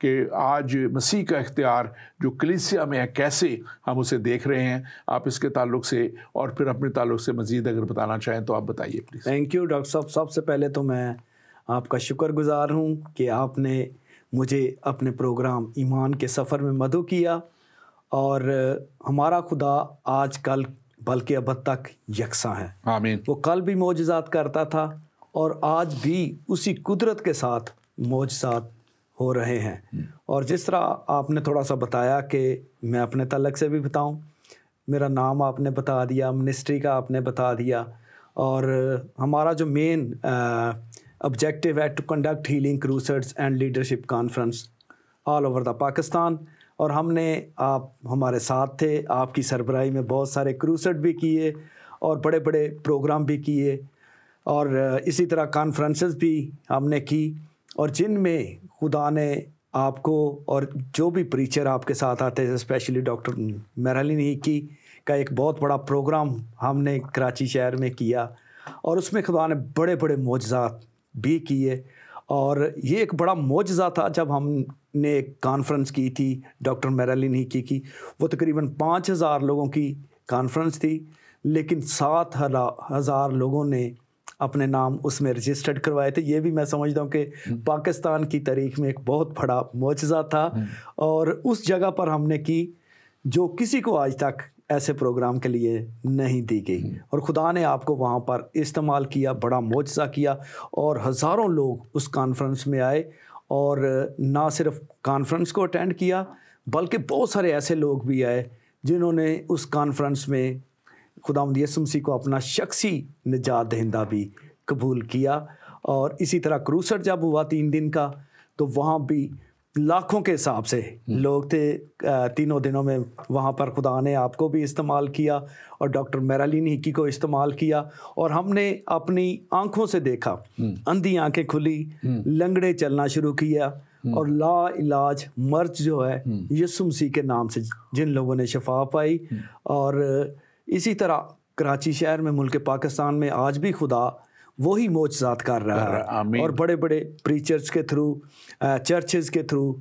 کہ آج مسیح کا اختیار جو کلیسیا میں ہے کیسے ہم اسے دیکھ رہے ہیں. آپ اس کے تعلق سے اور پھر اپنے تعلق سے مزید اگر بتانا چاہیں تو آپ بتائیے پلیز. تھینک یو ڈاکٹر صاحب. سب سے پہلے تو میں آپ کا شکر گزار ہوں کہ آپ نے مجھے اپنے پروگرام ایمان کے سفر میں مدعو کیا، اور ہمارا خدا آج کل بلکہ ابد تک یکساں ہے. آمین. وہ کل بھی معجزات کرتا تھا اور آج بھی اسی قدرت کے ساتھ معجزات ہو رہے ہیں. اور جس طرح آپ نے تھوڑا سا بتایا کہ میں اپنے تعلق سے بھی بتاؤں، میرا نام آپ نے بتا دیا، منسٹری کا آپ نے بتا دیا، اور ہمارا جو مین آبجیکٹیو ہے to conduct healing crusades and leadership conference all over the Pakistan. اور ہم نے آپ ہمارے ساتھ تھے، آپ کی سربراہی میں بہت سارے کروسیڈ بھی کیے اور بڑے بڑے پروگرام بھی کیے، اور اسی طرح کانفرنسز بھی ہم نے کی، اور جن میں خدا نے آپ کو اور جو بھی پریچر آپ کے ساتھ آتے ہیں، اسپیشلی ڈاکٹر میرالین ہیکی کا ایک بہت بڑا پروگرام ہم نے کراچی شہر میں کیا، اور اس میں خدا نے بڑے بڑے معجزات بھی کیے. اور یہ ایک بڑا معجزہ تھا جب ہم نے ایک کانفرنس کی تھی ڈاکٹر میرالین ہیکی کی. وہ تقریباً 5,000 لوگوں کی کانفرنس تھی، لیکن 7,000 لوگوں نے اپنے نام اس میں رجسٹرڈ کروائے تھے. یہ بھی میں سمجھتا ہوں کہ پاکستان کی تاریخ میں ایک بہت بڑا معجزہ تھا، اور اس جگہ پر ہم نے کی جو کسی کو آج تک ایسے پروگرام کے لیے نہیں دی گئی. اور خدا نے آپ کو وہاں پر استعمال کیا، بڑا معجزہ کیا، اور ہزاروں لوگ اس کانفرنس میں آئے، اور نہ صرف کانفرنس کو اٹینڈ کیا بلکہ بہت سارے ایسے لوگ بھی آئے جنہوں نے اس کانفرنس میں خداوند یسوع مسیح کو اپنا شخصی نجات دہندہ بھی قبول کیا. اور اسی طرح کروسر جب ہوا 3 دن کا، تو وہاں بھی لاکھوں کے حساب سے لوگ تھے 3 دنوں میں. وہاں پر خدا نے آپ کو بھی استعمال کیا اور ڈاکٹر میرالین ہیکی کو استعمال کیا، اور ہم نے اپنی آنکھوں سے دیکھا، اندھی آنکھیں کھلی، لنگڑے چلنا شروع کیا، اور لا علاج مرض جو ہے یسوع مسیح کے نام سے جن لوگوں نے شفا پائی. اور اسی طرح کراچی شہر میں، ملک پاکستان میں آج بھی خدا وہی معجزات کر رہا ہے، اور بڑے بڑے پریچرز کے تھرو، چرچز کے تھرو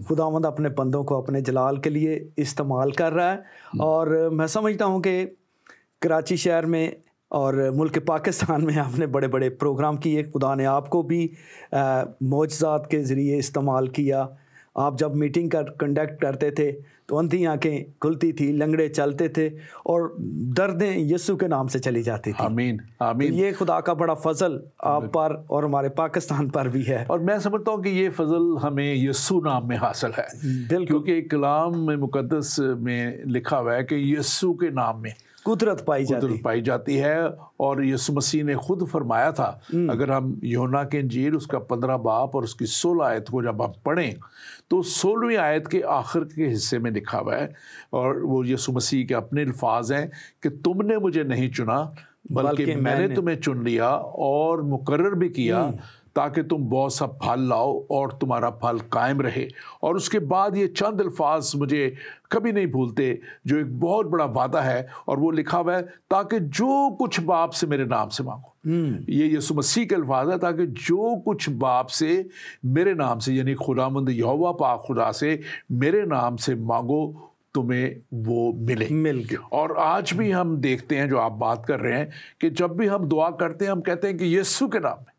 خداوند اپنے بندوں کو اپنے جلال کے لیے استعمال کر رہا ہے. اور میں سمجھتا ہوں کہ کراچی شہر میں اور ملک پاکستان میں آپ نے بڑے بڑے پروگرام کیے. خدا نے آپ کو بھی معجزات کے ذریعے استعمال کیا. آپ جب میٹنگ کنڈکٹ کرتے تھے تو اندھی آنکھیں کھلتی تھی، لنگڑے چلتے تھے، اور دردیں یسوع کے نام سے چلی جاتی تھی. آمین آمین. یہ خدا کا بڑا فضل آپ پر اور ہمارے پاکستان پر بھی ہے، اور میں سمجھتا ہوں کہ یہ فضل ہمیں یسوع نام میں حاصل ہے. بالکل، کیونکہ کلام مقدس میں لکھا ہوا ہے کہ یسوع کے نام میں قدرت پائی جاتی ہے. اور یسوع مسیح نے خود فرمایا تھا، اگر ہم یوحنا کے انجیل اس کا 15 باب اور اس کی 16 آیت کو جب ہم پڑھیں تو 16ویں آیت کے آخر کے حصے میں لکھا ہوا ہے، اور وہ یسوع مسیح کے اپنے الفاظ ہیں کہ تم نے مجھے نہیں چنا بلکہ میں نے تمہیں چن لیا اور مقرر بھی کیا تاکہ تم بہت سا پھل لاؤ اور تمہارا پھل قائم رہے. اور اس کے بعد یہ چند الفاظ مجھے کبھی نہیں بھولتے جو ایک بہت بڑا وعدہ ہے، اور وہ لکھا ہوا ہے تاکہ جو کچھ باپ سے میرے نام سے مانگو. یہ یسوع مسیح کے الفاظ ہے، تاکہ جو کچھ باپ سے میرے نام سے، یعنی خداوند یہوہ پاک خدا سے میرے نام سے مانگو تمہیں وہ مل گیا. اور آج بھی ہم دیکھتے ہیں جو آپ بات کر رہے ہیں کہ جب بھی ہم دعا کرتے ہیں ہم کہتے ہیں کہ یسوع کے نام میں،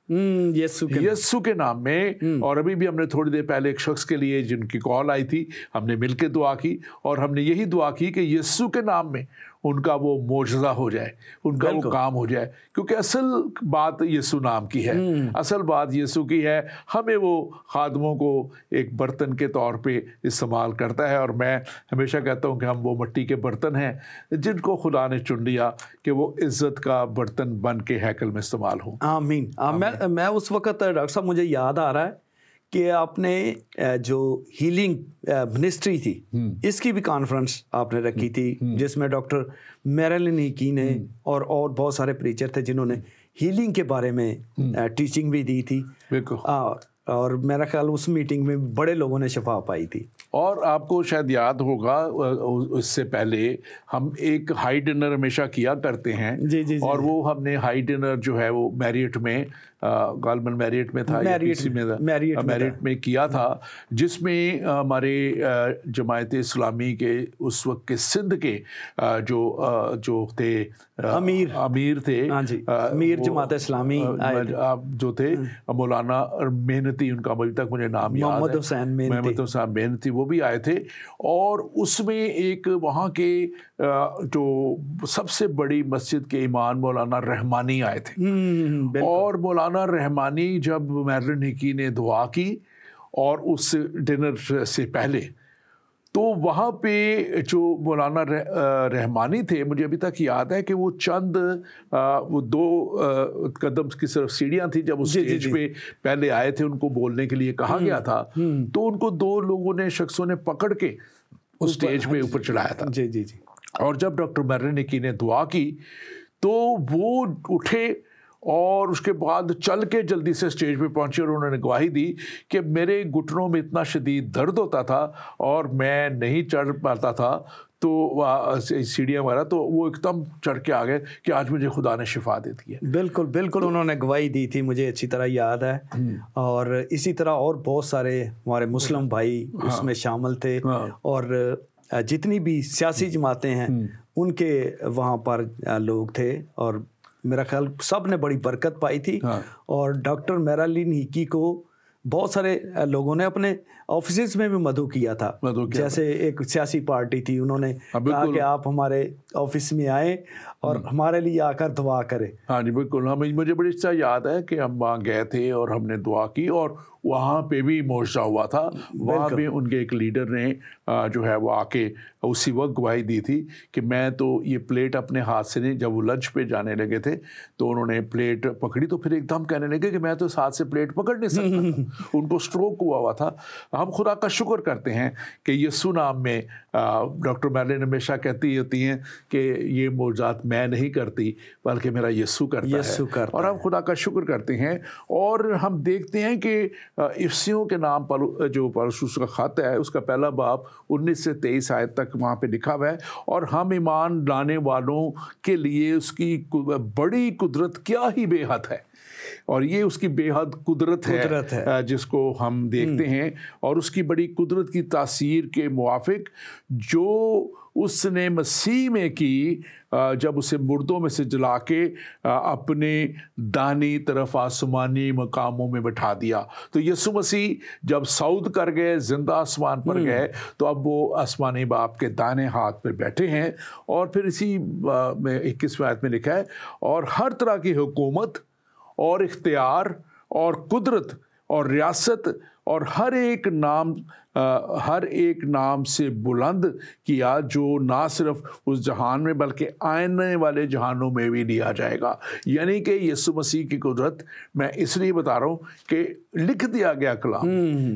یسوع کے نام میں. اور ابھی بھی ہم نے تھوڑی دیر پہلے ایک شخص کے لیے جن کی کال آئی تھی، ہم نے مل کے دعا کی، اور ہم نے یہی دعا کی کہ یسوع کے نام میں ان کا وہ معجزہ ہو جائے، ان کا وہ کام ہو جائے. کیونکہ اصل بات یسوع نام کی ہے، اصل بات یسوع کی ہے. ہمیں وہ خادموں کو ایک برتن کے طور پہ استعمال کرتا ہے، اور میں ہمیشہ کہتا ہوں کہ ہم وہ مٹی کے برتن ہیں جن کو خدا نے چن لیا کہ وہ عزت کا برتن بن کے ہیکل میں استعمال ہوں. آمین. میں اس وقت ڈاکٹر صاحب مجھے یاد آ رہا ہے کہ آپ نے جو ہیلنگ منسٹری تھی اس کی بھی کانفرنس آپ نے رکھی تھی، جس میں ڈاکٹر میرالین ہیکی نے اور بہت سارے پریچر تھے جنہوں نے ہیلنگ کے بارے میں ٹیچنگ بھی دی تھی. اور میرا خیال اس میٹنگ میں بڑے لوگوں نے شفا پائی تھی. اور آپ کو شاید یاد ہوگا اس سے پہلے ہم ایک ہائی ڈنر ہمیشہ کیا کرتے ہیں، اور وہ ہم نے ہائی ڈنر جو ہے وہ میریٹ میں غالباً میریٹ میں تھا یا PC میں تھا, میریٹ میں کیا تھا, جس میں ہمارے جماعت اسلامی کے اس وقت کے سندھ کے جو تھے امیر تھے, امیر جماعت اسلامی جو تھے مولانا محنتی, ان کا ابھی تک مجھے نام یاد ہے, محمد حسین محنتی, وہ بھی آئے تھے. اور اس میں ایک وہاں کے جو سب سے بڑی مسجد کے امام مولانا رحمانی آئے تھے. اور مولانا رحمانی جب میرلن ہکی نے دعا کی اور اس ڈنر سے پہلے, تو وہاں پہ جو مولانا رحمانی تھے, مجھے ابھی تک یاد ہے کہ وہ چند وہ 2 قدم کی صرف سیڑھیاں تھیں, جب اس اسٹیج پہ پہلے آئے تھے ان کو بولنے کے لیے کہا گیا تھا, تو ان کو 2 لوگوں نے, شخصوں نے پکڑ کے اس اسٹیج پہ اوپر چڑھایا تھا. اور جب ڈاکٹر میرلن ہکی نے دعا کی تو وہ اٹھے اور اس کے بعد چل کے جلدی سے اسٹیج پہ پہنچے, اور انہوں نے گواہی دی کہ میرے گھٹنوں میں اتنا شدید درد ہوتا تھا اور میں نہیں چڑھ پاتا تھا تو سیڑھیاں وغیرہ, تو وہ ایک دم چڑھ کے آ گئے کہ آج مجھے خدا نے شفا دے دی ہے. بالکل بالکل, انہوں نے گواہی دی تھی, مجھے اچھی طرح یاد ہے. اور اسی طرح اور بہت سارے ہمارے مسلم بھائی اس میں شامل تھے, اور جتنی بھی سیاسی جماعتیں ہیں ان کے وہاں پر لوگ تھے, اور میرا خیال سب نے بڑی برکت پائی تھی. اور ڈاکٹر میرلن ہکی کو بہت سارے لوگوں نے اپنے آفیسز میں بھی مدعو کیا تھا, جیسے ایک سیاسی پارٹی تھی, انہوں نے کہا کہ آپ ہمارے آفس میں آئیں اور ہمارے لیے آ کر دعا کریں. ہاں جی بالکل, مجھے بڑی اچھا یاد ہے کہ ہم وہاں گئے تھے اور ہم نے دعا کی, اور وہاں پہ بھی معجزہ ہوا تھا. وہاں بھی ان کے ایک لیڈر نے جو ہے وہ آ کے اسی وقت گواہی دی تھی کہ میں تو یہ پلیٹ اپنے ہاتھ سے نہیں, جب وہ لنچ پہ جانے لگے تھے تو انہوں نے پلیٹ پکڑی تو پھر ایک دم کہنے لگے کہ میں تو اس ہاتھ سے پلیٹ پکڑ نہیں سکتا. ان کو سٹروک ہوا تھا. ہم خدا کا شکر کرتے ہیں کہ یسوع نام میں ڈاکٹر میرلن ہمیشہ کہتی ہوتی ہیں کہ یہ معجزات میں نہیں کرتی بلکہ میرا یسوع کرتا ہے, اور ہم خدا کا شکر کرتے ہیں. اور ہم دیکھتے ہیں کہ افسیوں کے نام پر جو پولس کا خط ہے اس کا پہلا باب 19 سے 23 آیت تک وہاں پہ لکھا ہوا ہے, اور ہم ایمان لانے والوں کے لیے اس کی بڑی قدرت کیا ہی بے حد ہے, اور یہ اس کی بے حد قدرت ہے جس کو ہم دیکھتے ہیں, اور اس کی بڑی قدرت کی تاثیر کے موافق جو اس نے مسیح میں کی جب اسے مردوں میں سے جلا کے اپنے دانی طرف آسمانی مقاموں میں بٹھا دیا. تو یسوع مسیح جب صعود کر گئے, زندہ آسمان پر گئے, تو اب وہ آسمانی باپ کے دائیں ہاتھ پہ بیٹھے ہیں. اور پھر اسی میں 21 آیت میں لکھا ہے, اور ہر طرح کی حکومت اور اختیار اور قدرت اور ریاست اور ہر ایک نام سے بلند کیا جو نہ صرف اس جہان میں بلکہ آنے والے جہانوں میں بھی لیا جائے گا. یعنی کہ یسوع مسیح کی قدرت میں اس لیے بتا رہا ہوں کہ لکھ دیا گیا کلام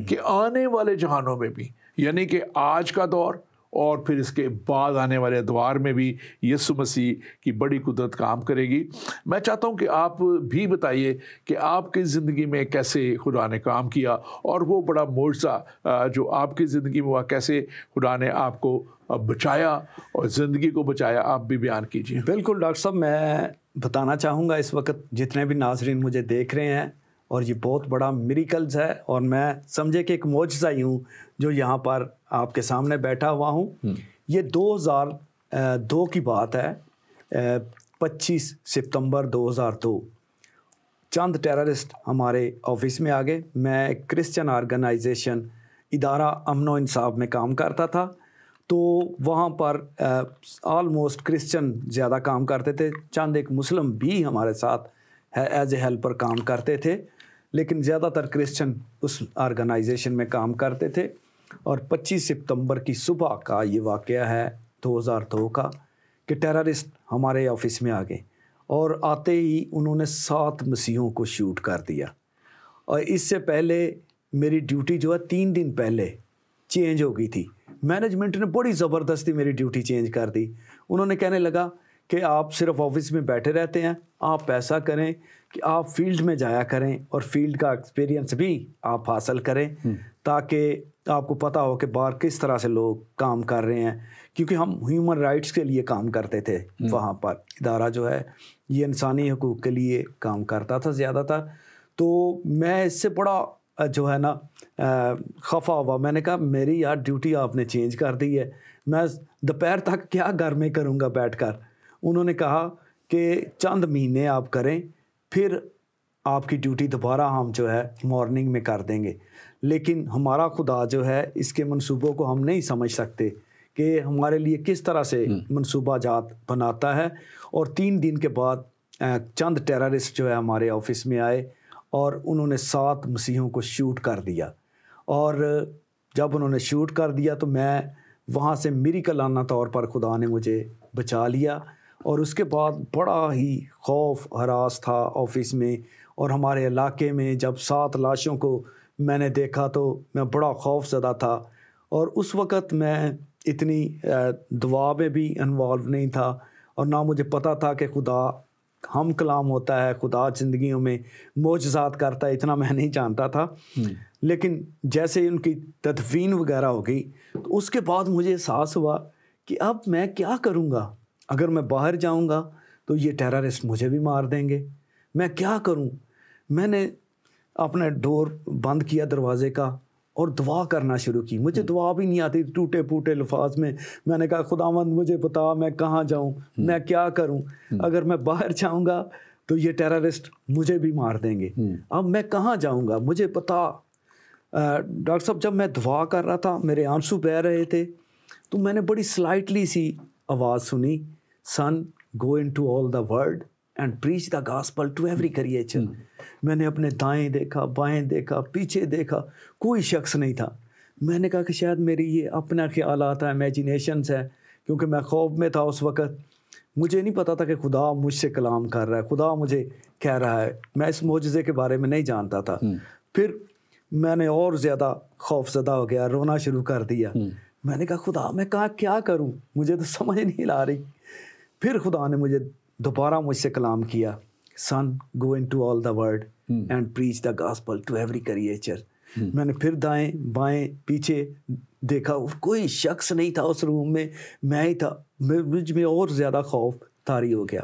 کہ آنے والے جہانوں میں بھی, یعنی کہ آج کا دور اور پھر اس کے بعد آنے والے ادوار میں بھی یسوع مسیح کی بڑی قدرت کام کرے گی. میں چاہتا ہوں کہ آپ بھی بتائیے کہ آپ کی زندگی میں کیسے خدا نے کام کیا, اور وہ بڑا معجزہ جو آپ کی زندگی میں ہوا کیسے خدا نے آپ کو بچایا اور زندگی کو بچایا, آپ بھی بیان کیجیے. بالکل ڈاکٹر صاحب, میں بتانا چاہوں گا اس وقت جتنے بھی ناظرین مجھے دیکھ رہے ہیں, اور یہ بہت بڑا میریکلز ہے, اور میں سمجھے کہ ایک معجزہ ہی ہوں جو یہاں پر آپ کے سامنے بیٹھا ہوا ہوں. یہ 2002 کی بات ہے, 25 ستمبر 2002. چند ٹیررسٹ ہمارے آفس میں آ گئے. میں ایک کرسچن آرگنائزیشن ادارہ امن و انصاف میں کام کرتا تھا, تو وہاں پر آلموسٹ کرسچن زیادہ کام کرتے تھے. چند ایک مسلم بھی ہمارے ساتھ ایز اے ہیلپر کام کرتے تھے, لیکن زیادہ تر کرسچن اس آرگنائزیشن میں کام کرتے تھے. اور 25 ستمبر کی صبح کا یہ واقعہ ہے 2002 کا کہ ٹیررسٹ ہمارے آفس میں آ گئے, اور آتے ہی انہوں نے 7 مسیحوں کو شوٹ کر دیا. اور اس سے پہلے میری ڈیوٹی جو ہے 3 دن پہلے چینج ہو گئی تھی. مینجمنٹ نے بڑی زبردستی میری ڈیوٹی چینج کر دی. انہوں نے کہنے لگا کہ آپ صرف آفس میں بیٹھے رہتے ہیں, آپ ایسا کریں کہ آپ فیلڈ میں جایا کریں اور فیلڈ کا ایکسپیرینس بھی آپ حاصل کریں, تاکہ آپ کو پتہ ہو کہ باہر کس طرح سے لوگ کام کر رہے ہیں. کیونکہ ہم ہیومن رائٹس کے لیے کام کرتے تھے وہاں پر, ادارہ جو ہے یہ انسانی حقوق کے لیے کام کرتا تھا زیادہ تر. تو میں اس سے بڑا جو ہے نا خفا ہوا. میں نے کہا میری یار ڈیوٹی آپ نے چینج کر دی ہے, میں دوپہر تک کیا گھر میں کروں گا بیٹھ کر. انہوں نے کہا کہ چند مہینے آپ کریں, پھر آپ کی ڈیوٹی دوبارہ ہم جو ہے مارننگ میں کر دیں گے. لیکن ہمارا خدا جو ہے اس کے منصوبوں کو ہم نہیں سمجھ سکتے کہ ہمارے لیے کس طرح سے منصوبہ جات بناتا ہے. اور 3 دن کے بعد چند ٹیررسٹ جو ہے ہمارے آفس میں آئے اور انہوں نے 7 مسیحوں کو شوٹ کر دیا. اور جب انہوں نے شوٹ کر دیا تو میں وہاں سے میریکلانہ طور پر خدا نے مجھے بچا لیا. اور اس کے بعد بڑا ہی خوف ہراس تھا آفس میں اور ہمارے علاقے میں. جب 7 لاشوں کو میں نے دیکھا تو میں بڑا خوف زدہ تھا. اور اس وقت میں اتنی دعا میں بھی انوالو نہیں تھا اور نہ مجھے پتہ تھا کہ خدا ہم کلام ہوتا ہے, خدا زندگیوں میں معجزات کرتا ہے, اتنا میں نہیں جانتا تھا. لیکن جیسے ان کی تدفین وغیرہ ہو گئی تو اس کے بعد مجھے احساس ہوا کہ اب میں کیا کروں گا. اگر میں باہر جاؤں گا تو یہ ٹیررسٹ مجھے بھی مار دیں گے, میں کیا کروں. میں نے اپنے ڈور بند کیا دروازے کا اور دعا کرنا شروع کی. مجھے دعا بھی نہیں آتی, ٹوٹے پھوٹے الفاظ میں نے کہا خداوند مجھے بتا میں کہاں جاؤں, میں کیا کروں. اگر میں باہر جاؤں گا تو یہ ٹیررسٹ مجھے بھی مار دیں گے, اب میں کہاں جاؤں گا مجھے بتا. ڈاکٹر صاحب جب میں دعا کر رہا تھا میرے آنسو بہہ رہے تھے تو میں نے بڑی سلائٹلی سی آواز سنی, son go into all the world and preach the gospel to every creature. میں نے اپنے دائیں دیکھا, بائیں دیکھا, پیچھے دیکھا, کوئی شخص نہیں تھا. میں نے کہا کہ شاید میری یہ اپنا خیالات ہیں, امیجینیشنز ہیں, کیونکہ میں خوف میں تھا اس وقت. مجھے نہیں پتا تھا کہ خدا مجھ سے کلام کر رہا ہے, خدا مجھے کہہ رہا ہے. میں اس معجزے کے بارے میں نہیں جانتا تھا. پھر میں نے اور زیادہ خوف زدہ ہو گیا, رونا شروع کر دیا. میں نے کہا خدا میں کیا کروں, مجھے تو سمجھ نہیں لا رہی. پھر خدا نے مجھے دوبارہ مجھ سے کلام کیا, son go into all the world and preach the gospel to every creature. میں نے پھر دائیں بائیں پیچھے دیکھا, کوئی شخص نہیں تھا اس روم میں ہی تھا. مجھ میں اور زیادہ خوف طاری ہو گیا.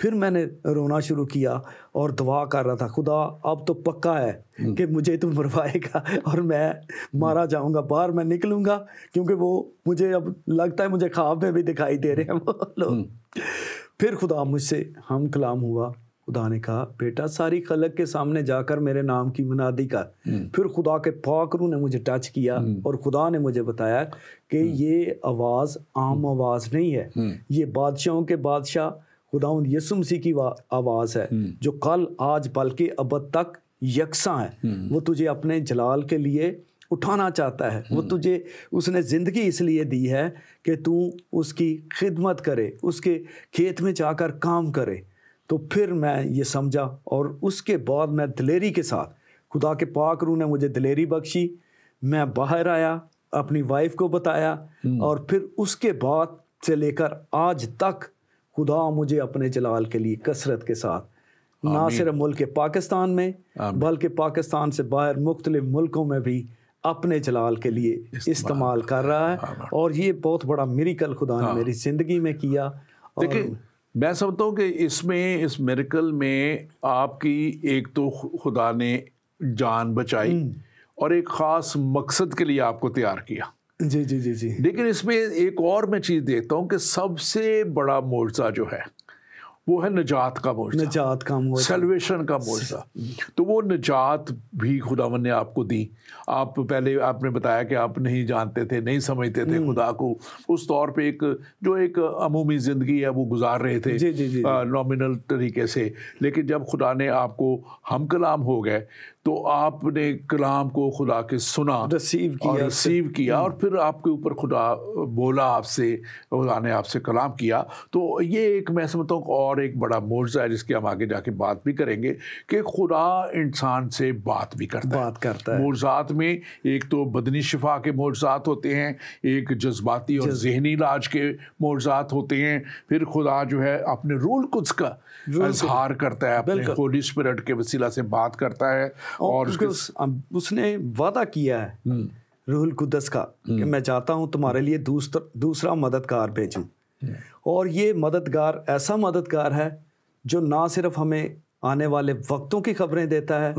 پھر میں نے رونا شروع کیا اور دعا کر رہا تھا, خدا اب تو پکا ہے کہ مجھے تو مروائے گا اور میں مارا جاؤں گا, باہر میں نکلوں گا, کیونکہ وہ مجھے اب لگتا ہے مجھے خواب میں بھی دکھائی دے رہے ہیں وہ لوگ. پھر خدا مجھ سے ہم کلام ہوا. خدا نے کہا بیٹا ساری خلق کے سامنے جا کر میرے نام کی منادی کر. پھر خدا کے پاک روح نے مجھے ٹچ کیا اور خدا نے مجھے بتایا کہ یہ آواز عام آواز نہیں ہے, یہ بادشاہوں کے بادشاہ خداوند یسوع مسیح کی آواز ہے, جو کل آج بلکہ ابد تک یکساں ہے. وہ تجھے اپنے جلال کے لیے اٹھانا چاہتا ہے. وہ تجھے اس نے زندگی اس لیے دی ہے کہ تو اس کی خدمت کرے, اس کے کھیت میں جا کر کام کرے. تو پھر میں یہ سمجھا اور اس کے بعد میں دلیری کے ساتھ, خدا کے پاک روح نے مجھے دلیری بخشی. میں باہر آیا, اپنی وائف کو بتایا, اور پھر اس کے بعد سے لے کر آج تک خدا مجھے اپنے جلال کے لیے کثرت کے ساتھ نہ صرف ملک پاکستان میں بلکہ پاکستان سے باہر مختلف ملکوں میں بھی اپنے جلال کے لیے استعمال کر رہا ہے. اور یہ بہت بڑا میریکل خدا نے میری زندگی میں کیا. دیکھیں میں سمجھتا ہوں کہ اس میریکل میں آپ کی ایک تو خدا نے جان بچائی اور ایک خاص مقصد کے لیے آپ کو تیار کیا. جی جی جی جی. لیکن اس میں ایک اور میں چیز دیکھتا ہوں کہ سب سے بڑا معجزہ جو ہے وہ ہے نجات کا معجزہ, نجات کا معجزہ, سیلویشن کا معجزہ. تو وہ نجات بھی خداوند نے آپ کو دی. آپ پہلے آپ نے بتایا کہ آپ نہیں جانتے تھے, نہیں سمجھتے تھے خدا کو, اس طور پہ ایک عمومی زندگی ہے وہ گزار رہے تھے نامنل طریقے سے. لیکن جب خدا نے آپ کو ہم کلام ہو گئے تو آپ نے کلام کو خدا کے سنا, ریسیو کیا اور پھر آپ کے اوپر خدا بولا, آپ سے خدا نے آپ سے کلام کیا. تو یہ ایک میں سمجھتا ہوں اور ایک بڑا معجزہ ہے جس کی ہم آگے جا کے بات بھی کریں گے کہ خدا انسان سے بات بھی کرتا ہے. معجزات میں ایک تو بدنی شفا کے معجزات ہوتے ہیں, ایک جذباتی اور ذہنی علاج کے معجزات ہوتے ہیں, پھر خدا جو ہے اپنے روح القدس کا اظہار کرتا ہے, اپنے ہولی اسپرٹ کے وسیلہ سے بات کرتا ہے. اور اس نے وعدہ کیا ہے روح القدس کا کہ میں چاہتا ہوں تمہارے لیے دوسرا مددگار بھیجوں. اور یہ مددگار ایسا مددگار ہے جو نہ صرف ہمیں آنے والے وقتوں کی خبریں دیتا ہے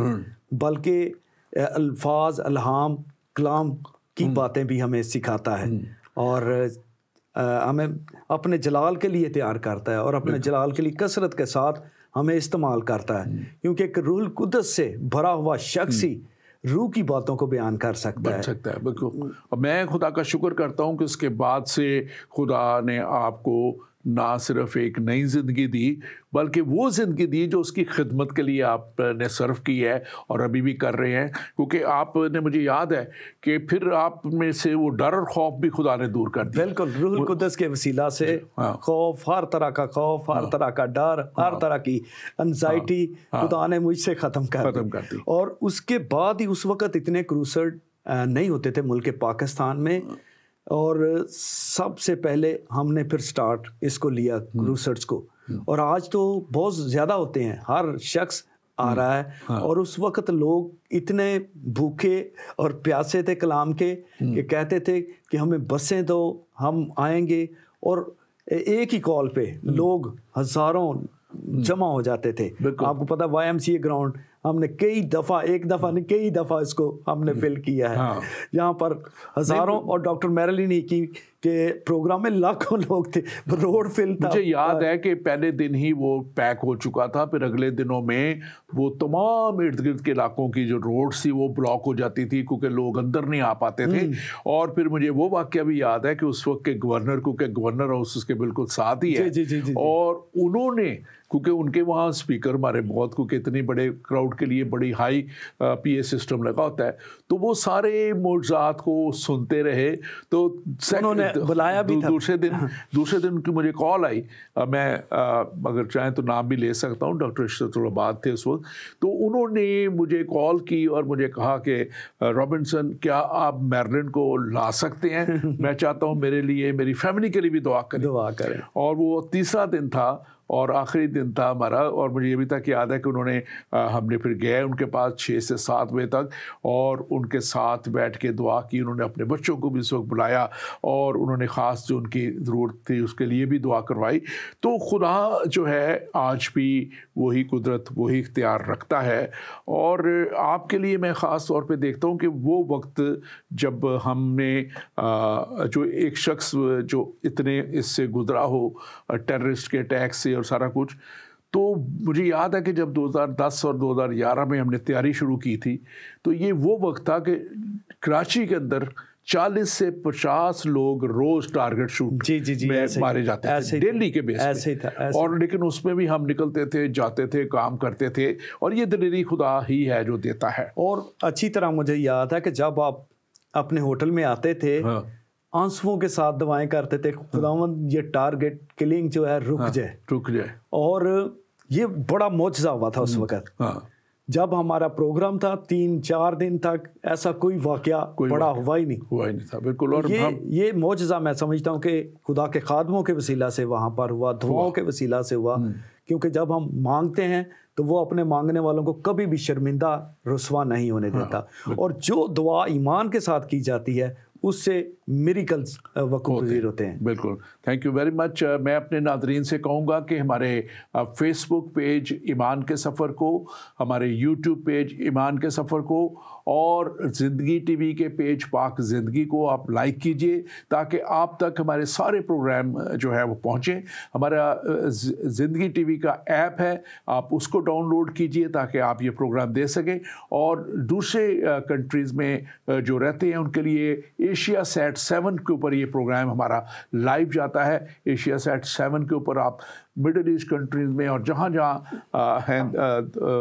بلکہ الفاظ، الہام، کلام کی باتیں بھی ہمیں سکھاتا ہے اور ہمیں اپنے جلال کے لیے تیار کرتا ہے اور اپنے جلال کے لیے کثرت کے ساتھ ہمیں استعمال کرتا ہے، کیونکہ ایک روح القدس سے بھرا ہوا شخص ہی روح کی باتوں کو بیان کر سکتا ہے۔ بالکل۔ اور میں خدا کا شکر کرتا ہوں کہ اس کے بعد سے خدا نے آپ کو نہ صرف ایک نئی زندگی دی بلکہ وہ زندگی دی جو اس کی خدمت کے لیے آپ نے صرف کی ہے اور ابھی بھی کر رہے ہیں، کیونکہ آپ نے، مجھے یاد ہے کہ پھر آپ میں سے وہ ڈر اور خوف بھی خدا نے دور کر دیا۔ بالکل، روح القدس کے وسیلہ سے خوف، ہر طرح کا خوف، ہر طرح کا ڈر، ہر طرح کی انزائٹی خدا نے مجھ سے ختم کر دی۔ اور اس کے بعد ہی اس وقت اتنے کروسڈ نہیں ہوتے تھے ملک پاکستان میں، اور سب سے پہلے ہم نے پھر سٹارٹ اس کو لیا کروسڈز کو، اور آج تو بہت زیادہ ہوتے ہیں، ہر شخص آ رہا ہے۔ اور اس وقت لوگ اتنے بھوکے اور پیاسے تھے کلام کے کہ کہتے تھے کہ ہمیں بسیں دو، ہم آئیں گے، اور ایک ہی کال پہ لوگ ہزاروں جمع ہو جاتے تھے۔ آپ کو پتہ YMCA گراؤنڈ ہم نے کئی دفعہ، ایک دفعہ نہیں کئی دفعہ اس کو ہم نے فل کیا ہے، یہاں پر ہزاروں، اور ڈاکٹر میرلین کی کے پروگرام میں لاکھوں لوگ تھے، روڈ فل تھا۔ مجھے یاد ہے کہ پہلے دن ہی وہ پیک ہو چکا تھا، پھر اگلے دنوں میں وہ تمام ارد گرد کے علاقوں کی جو روڈ تھی وہ بلاک ہو جاتی تھی کیونکہ لوگ اندر نہیں آ پاتے تھے۔ اور پھر مجھے وہ واقعہ بھی یاد ہے کہ اس وقت کے گورنر، کیونکہ گورنر ہاؤس اس کے بالکل ساتھ ہی ہے، اور انہوں نے، کیونکہ ان کے وہاں اسپیکر ہمارے بہت، کیونکہ اتنی بڑے کراؤڈ کے لیے بڑی ہائی PA سسٹم لگا ہوتا ہے، تو وہ سارے معجزات کو سنتے رہے۔ تو انہوں نے بلایا بھی تھا۔ دوسرے دن کی مجھے کال آئی، میں اگر چاہیں تو نام بھی لے سکتا ہوں، ڈاکٹر اشرت العباد تھے اس وقت، تو انہوں نے مجھے کال کی اور مجھے کہا کہ رابنسن کیا آپ میرلین کو لا سکتے ہیں؟ میں چاہتا ہوں میرے لیے، میری فیملی کے لیے بھی دعا کریں۔ اور وہ تیسرا دن تھا اور آخری دن تھا ہمارا، اور مجھے یہ بھی تک یاد ہے کہ انہوں نے، ہم نے پھر گئے ان کے پاس 6 سے 7 بجے تک، اور ان کے ساتھ بیٹھ کے دعا کی۔ انہوں نے اپنے بچوں کو بھی اس وقت بلایا اور انہوں نے خاص جو ان کی ضرورت تھی اس کے لیے بھی دعا کروائی۔ تو خدا جو ہے آج بھی وہی قدرت، وہی اختیار رکھتا ہے، اور آپ کے لیے میں خاص طور پہ دیکھتا ہوں کہ وہ وقت جب ہم نے جو ایک شخص جو اتنے اس سے گزرا ہو، ٹیررسٹ کے اٹیک سے اور سارا کچھ، تو مجھے یاد ہے کہ جب 2010 اور 2011 میں ہم نے تیاری شروع کی تھی، تو یہ وہ وقت تھا کہ کراچی کے اندر 40 سے 50 لوگ روز ٹارگٹ شوٹ میں مارے جاتے تھے، ڈیلی کے بیس پہ، اور لیکن اس میں بھی ہم نکلتے تھے، جاتے تھے، کام کرتے تھے، اور یہ دلیری خدا ہی ہے جو دیتا ہے۔ اور اچھی طرح مجھے یاد ہے کہ جب آپ اپنے ہوٹل میں آتے تھے، آنسوؤں کے ساتھ دعائیں کرتے تھے، خداوند یہ ٹارگٹ کلنگ جو ہے رک جائے۔ اور یہ بڑا معجزہ ہوا تھا اس وقت، جب ہمارا پروگرام تھا 3-4 دن تک ایسا کوئی واقعہ بڑا ہوا ہی نہیں تھا۔ بالکل، اور یہ معجزہ میں سمجھتا ہوں کہ خدا کے خادموں کے وسیلہ سے وہاں پر ہوا، دعاؤں کے وسیلہ سے ہوا، کیونکہ جب ہم مانگتے ہیں تو وہ اپنے مانگنے والوں کو کبھی بھی شرمندہ رسوا نہیں ہونے دیتا، اور جو دعا ایمان کے ساتھ کی جاتی ہے اس سے میریکلز وقوع پذیر ہوتے ہیں۔ بالکل، تھینک یو ویری مچ۔ میں اپنے ناظرین سے کہوں گا کہ ہمارے فیس بک پیج ایمان کے سفر کو، ہمارے یوٹیوب پیج ایمان کے سفر کو، اور زندگی ٹی وی کے پیج پاک زندگی کو آپ لائک کیجئے تاکہ آپ تک ہمارے سارے پروگرام جو ہے وہ پہنچیں۔ ہمارا زندگی ٹی وی کا ایپ ہے، آپ اس کو ڈاؤن لوڈ کیجئے تاکہ آپ یہ پروگرام دے سکیں، اور دوسرے کنٹریز میں جو رہتے ہیں ان کے لیے ایشیا سیٹ 7 کے اوپر یہ پروگرام ہمارا لائیو جاتا ہے۔ ایشیا سیٹ 7 کے اوپر آپ مڈل ایسٹ کنٹریز میں اور جہاں جہاں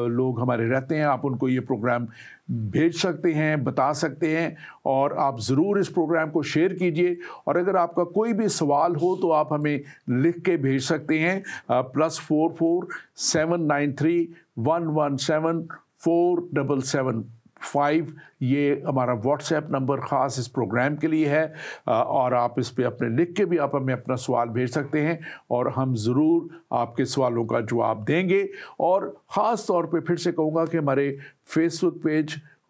لوگ ہمارے رہتے ہیں، آپ ان کو یہ پروگرام بھیج سکتے ہیں، بتا سکتے ہیں، اور آپ ضرور اس پروگرام کو شیئر کیجئے۔ اور اگر آپ کا کوئی بھی سوال ہو تو آپ ہمیں لکھ کے بھیج سکتے ہیں، +44 793 117 477 یہ ہمارا واٹس ایپ نمبر خاص اس پروگرام کے لیے ہے، اور آپ اس پہ اپنے لکھ کے بھی آپ ہمیں اپنا سوال بھیج سکتے ہیں، اور ہم ضرور آپ کے سوالوں کا جواب دیں گے۔ اور خاص طور پہ پھر سے کہوں گا کہ ہمارے فیس بک پیج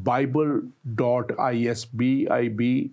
bible.is BIBLE.is,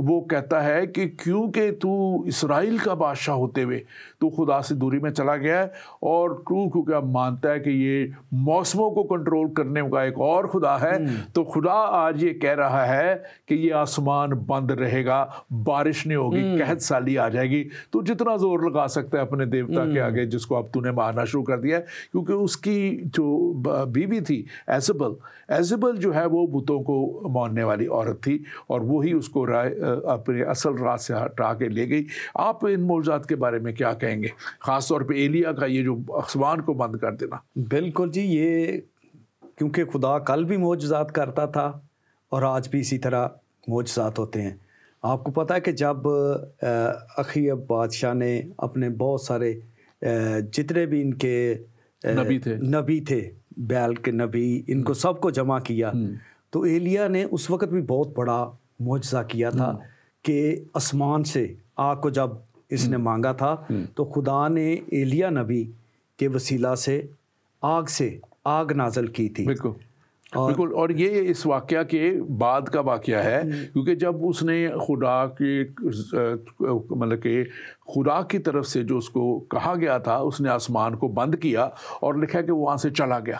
وہ کہتا ہے کہ کیونکہ تو اسرائیل کا بادشاہ ہوتے ہوئے تو خدا سے دوری میں چلا گیا ہے، اور تو کیونکہ اب مانتا ہے کہ یہ موسموں کو کنٹرول کرنے کا ایک اور خدا ہے، تو خدا آج یہ کہہ رہا ہے کہ یہ آسمان بند رہے گا، بارش نہیں ہوگی، قحط سالی آ جائے گی۔ تو جتنا زور لگا سکتا ہے اپنے دیوتا کے آگے جس کو اب تو نے مارنا شروع کر دیا ہے، کیونکہ اس کی جو بیوی تھی ایزبل جو ہے وہ بتوں کو ماننے والی عورت تھی، اور وہی اس کو اپنے اصل راہ سے ہٹا کے لے گئی۔ آپ ان معجزات کے بارے میں کیا کہیں گے، خاص طور پہ ایلیا کا یہ جو آسمان کو بند کر دینا؟ بالکل جی، یہ کیونکہ خدا کل بھی معجزات کرتا تھا اور آج بھی اسی طرح معجزات ہوتے ہیں۔ آپ کو پتہ ہے کہ جب اخیب بادشاہ نے اپنے بہت سارے جتنے بھی ان کے نبی تھے، بیل کے نبی، ان کو سب کو جمع کیا، تو ایلیا نے اس وقت بھی بہت بڑا معجزہ کیا تھا کہ آسمان سے آگ کو جب اس نے مانگا تھا تو خدا نے ایلیا نبی کے وسیلہ سے آگ نازل کی تھی۔ بالکل، اور یہ اس واقعہ کے بعد کا واقعہ ہے، کیونکہ جب اس نے خدا کہ خدا کی طرف سے جو اس کو کہا گیا تھا، اس نے آسمان کو بند کیا اور لکھا کہ وہ وہاں سے چلا گیا،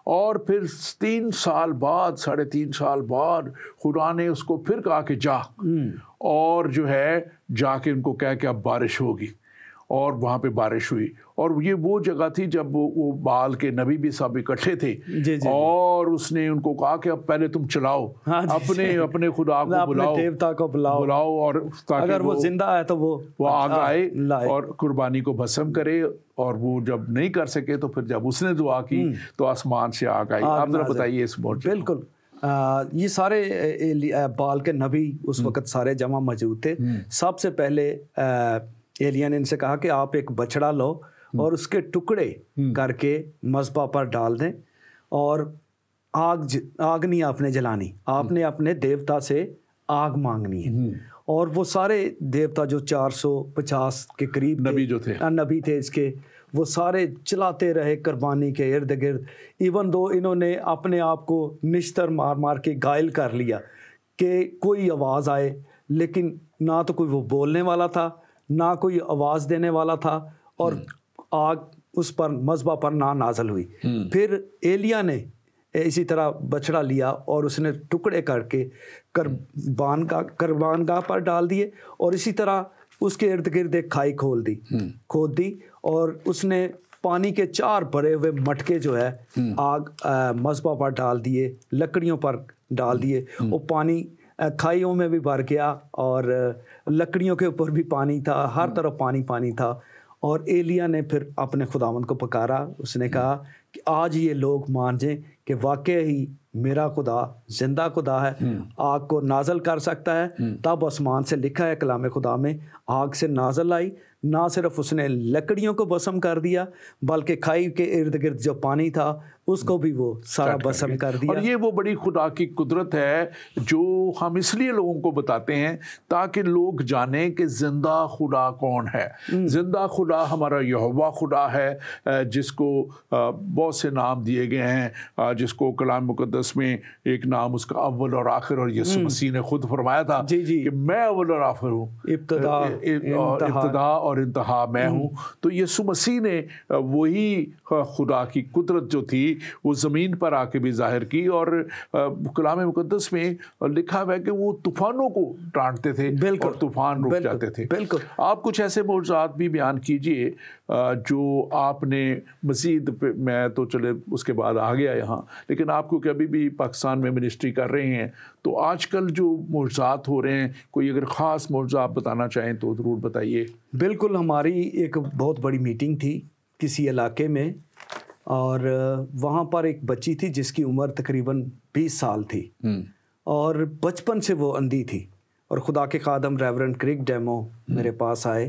اور پھر 3 سال بعد 3.5 سال بعد خدا نے اس کو پھر کہا کہ جا، اور جو ہے جا کے ان کو کہا کہ اب بارش ہوگی، اور وہاں پہ بارش ہوئی۔ اور یہ وہ جگہ تھی جب وہ بال کے نبی بھی سب اکٹھے تھے، اور اس نے ان کو کہا کہ اب پہلے تم چلاؤ اپنے خدا کو بلاؤ، دیوتا کو بلاؤ، اور اگر وہ زندہ ہے تو وہ آگ آئے اور قربانی کو بھسم کرے۔ اور وہ جب نہیں کر سکے تو پھر جب اس نے دعا کی تو آسمان سے آگ آئی۔ آپ ذرا بتائیے اس موضوع۔ بالکل، یہ سارے بال کے نبی اس وقت سارے جمع موجود تھے۔ سب سے پہلے ایلیا نے ان سے کہا کہ آپ ایک بچڑا لو اور اس کے ٹکڑے کر کے مذبح پر ڈال دیں، اور آگ نہیں آپ نے جلانی، آپ نے اپنے دیوتا سے آگ مانگنی ہے۔ اور وہ سارے دیوتا جو 450 کے قریب نبی تھے اس کے، وہ سارے چلاتے رہے قربانی کے ارد گرد، ایون دو انہوں نے اپنے آپ کو نشتر مار مار کے گائل کر لیا کہ کوئی آواز آئے، لیکن نہ تو کوئی وہ بولنے والا تھا، نہ کوئی آواز دینے والا تھا، اور آگ اس پر مذبح پر نہ نازل ہوئی۔ پھر ایلیا نے اسی طرح بچڑا لیا اور اس نے ٹکڑے کر کے قربان گاہ پر ڈال دیے، اور اسی طرح اس کے ارد گرد ایک کھائی کھود دی، اور اس نے پانی کے 4 بھرے ہوئے مٹکے جو ہے آگ مذبح پر ڈال دیے، لکڑیوں پر ڈال دیے، وہ پانی کھائیوں میں بھی بھر گیا، اور لکڑیوں کے اوپر بھی پانی تھا، ہر طرف پانی تھا۔ اور ایلیا نے پھر اپنے خداوند کو پکارا، اس نے کہا کہ آج یہ لوگ مان جائیں کہ واقعی ہی میرا خدا زندہ خدا ہے، آگ کو نازل کر سکتا ہے۔ تب آسمان سے لکھا ہے کلام خدا میں، آگ سے نازل آئی، نہ صرف اس نے لکڑیوں کو بھسم کر دیا بلکہ کھائی کے ارد گرد جو پانی تھا اس کو بھی وہ سارا بھسم کر دیا۔ اور یہ وہ بڑی خدا کی قدرت ہے جو ہم اس لیے لوگوں کو بتاتے ہیں تاکہ لوگ جانیں کہ زندہ خدا کون ہے۔ زندہ خدا ہمارا یہوہ خدا ہے، جس کو بہت سے نام دیے گئے ہیں، جس کو کلام مقدس میں ایک نام اس کا اول اور آخر، اور یسوع مسیح نے خود فرمایا تھا کہ میں اول اور آخر ہوں، ابتدا اور انتہا میں ہوں۔ تو یسوع مسیح نے وہی خدا کی قدرت جو تھی وہ زمین پر آ کے بھی ظاہر کی، اور کلام مقدس میں لکھا ہوا ہے کہ وہ طوفانوں کو ڈانٹتے تھے اور طوفان رک جاتے تھے۔ آپ کچھ ایسے معجزات بھی بیان کیجئے جو آپ نے مزید، میں تو چلے اس کے بعد آ گیا یہاں، لیکن آپ کو کہ ابھی بھی پاکستان میں منسٹری کر رہے ہیں تو آج کل جو معجزات ہو رہے ہیں، کوئی اگر خاص معجزہ آپ بتانا چاہیں تو ضرور بتائیے۔ بالکل، ہماری ایک بہت بڑی میٹنگ تھی کسی علاقے میں، اور وہاں پر ایک بچی تھی جس کی عمر تقریباً 20 سال تھی، اور بچپن سے وہ اندھی تھی، اور خدا کے خادم ریورنڈ کرک ڈیمو میرے پاس آئے،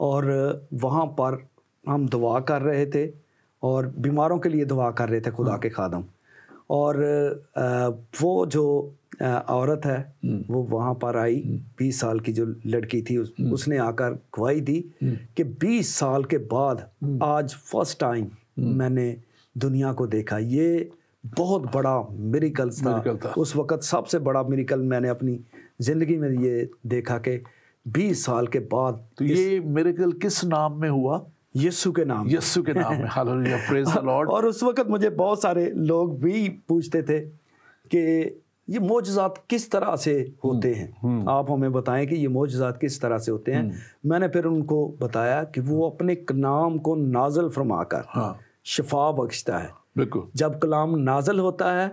اور وہاں پر ہم دعا کر رہے تھے اور بیماروں کے لیے دعا کر رہے تھے خدا کے خادم، اور وہ جو عورت ہے وہ وہاں پر آئی، 20 سال کی جو لڑکی تھی، اس نے آ کر گواہی دی کہ 20 سال کے بعد آج فرسٹ ٹائم میں نے دنیا کو دیکھا۔ یہ بہت بڑا میریکل تھا اس وقت، سب سے بڑا میریکل میں نے اپنی زندگی میں یہ دیکھا کہ 20 سال کے بعد تو یہ میریکل کس نام میں ہوا؟ یسوع کے نام، یسوع کے نام میں. ہاللیلویہ، پریز دی لارڈ. اور اس وقت مجھے بہت سارے لوگ بھی پوچھتے تھے کہ یہ معجزات کس طرح سے ہوتے ہیں، آپ ہمیں بتائیں کہ یہ معجزات کس طرح سے ہوتے ہیں. میں نے پھر ان کو بتایا کہ وہ اپنے کلام کو نازل فرما کر شفا بخشتا ہے. بالکل. جب کلام نازل ہوتا ہے